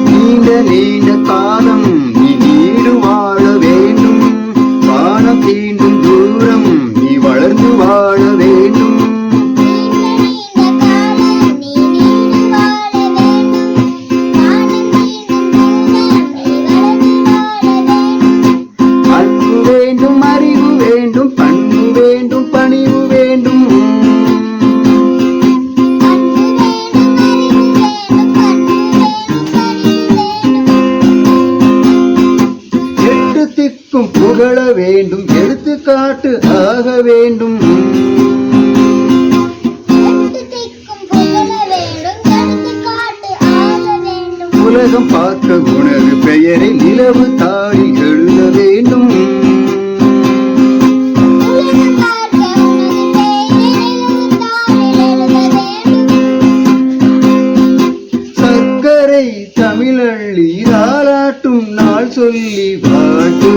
நீண்ட நீண்ட காலம் நீ நீடு வாழ வேண்டும், வானம் தீண்டும் தூரம் நீ வளர்ந்து வாழ வேண்டும். அன்பு வேண்டும், அறிவு வேண்டும், பண்பு வேண்டும், பணிவு வேண்டும். எட்டு திக்கும் புகழ வேண்டும், எடுத்துக்காட்டு ஆக வேண்டும். உலகம் பார்க்க உனது பெயரை நிலவு தாளில் எழுத வேண்டும். சர்க்கரை தமிழள்ளி தாலாட்டும் நாள் சொல்லி வாழ்த்து